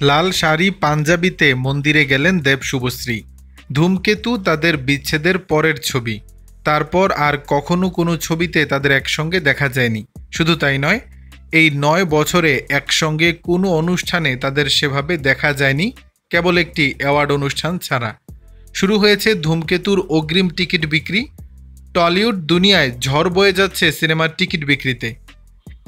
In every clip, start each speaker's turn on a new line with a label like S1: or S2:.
S1: লাল শাড়ি পাঞ্জাবিতে মন্দিরে গেলেন দেব শুভশ্রী। ধূমকেতু তাদের বিচ্ছেদের পরের ছবি। তারপর আর কখনো কোনো ছবিতে তাদের একসঙ্গে দেখা যায়নি। শুধু তাই নয়, এই ৯ বছরে একসঙ্গে কোনো অনুষ্ঠানে তাদের সেভাবে দেখা যায়নি, কেবল একটি অ্যাওয়ার্ড অনুষ্ঠান ছাড়া। শুরু হয়েছে ধূমকেতুর অগ্রিম টিকিট বিক্রি। টলিউড দুনিয়ায় ঝড় বয়ে যাচ্ছে সিনেমার টিকিট বিক্রিতে।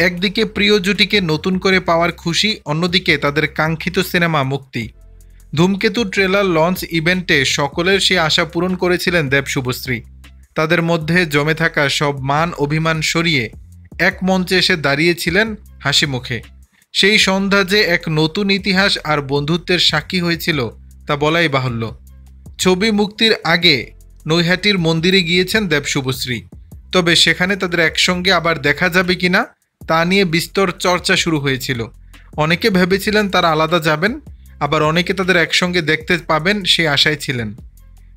S1: একদিকে প্রিয় জুটিকে নতুন করে পাওয়ার খুশি, অন্যদিকে তাদের কাঙ্ক্ষিত সিনেমা মুক্তি। ধূমকেতু ট্রেলার লঞ্চ ইভেন্টে সকলের সেই আশা পূরণ করেছিলেন দেব শুভশ্রী। তাদের মধ্যে জমে থাকা সব মান অভিমান সরিয়ে এক মঞ্চে এসে দাঁড়িয়েছিলেন হাসি মুখে। সেই সন্ধ্যা যে এক নতুন ইতিহাস আর বন্ধুত্বের সাক্ষী হয়েছিল তা বলাই বাহুল্য। ছবি মুক্তির আগে নৈহাটির মন্দিরে গিয়েছেন দেব শুভশ্রী। তবে সেখানে তাদের একসঙ্গে আবার দেখা যাবে কিনা তা নিয়ে বিস্তর চর্চা শুরু হয়েছিল। অনেকে ভেবেছিলেন তারা আলাদা যাবেন, আবার অনেকে তাদের একসঙ্গে দেখতে পাবেন সেই আশায় ছিলেন।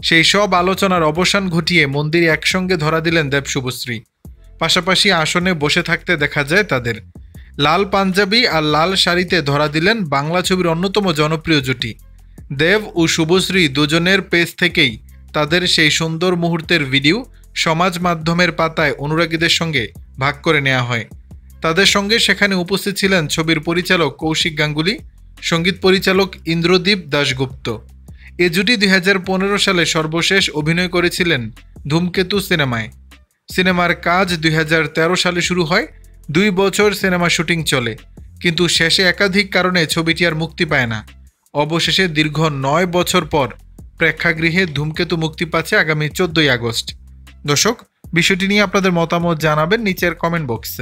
S1: সেই সব আলোচনার অবসান ঘটিয়ে মন্দিরে একসঙ্গে ধরা দিলেন দেব শুভশ্রী। পাশাপাশি আসনে বসে থাকতে দেখা যায় তাদের। লাল পাঞ্জাবি আর লাল শাড়িতে ধরা দিলেন বাংলা ছবির অন্যতম জনপ্রিয় জুটি। দেব ও শুভশ্রী দুজনের পেজ থেকেই তাদের সেই সুন্দর মুহূর্তের ভিডিও সমাজ মাধ্যমের পাতায় অনুরাগীদের সঙ্গে ভাগ করে নেওয়া হয়। তাদের সঙ্গে সেখানে উপস্থিত ছিলেন ছবির পরিচালক কৌশিক গাঙ্গুলি, সঙ্গীত পরিচালক ইন্দ্রদীপ দাশগুপ্ত। এ জুটি 2015 সালে সর্বশেষ অভিনয় করেছিলেন ধূমকেতু সিনেমায়। সিনেমার কাজ 2013 সালে শুরু হয়। 2 বছর সিনেমা শুটিং চলে, কিন্তু শেষে একাধিক কারণে ছবিটি আর মুক্তি পায় না। অবশেষে দীর্ঘ 9 বছর পর প্রেক্ষাগৃহে ধূমকেতু মুক্তি পাচ্ছে আগামী 14ই আগস্ট। দর্শক, বিষয়টি নিয়ে আপনাদের মতামত জানাবেন নিচের কমেন্ট বক্সে।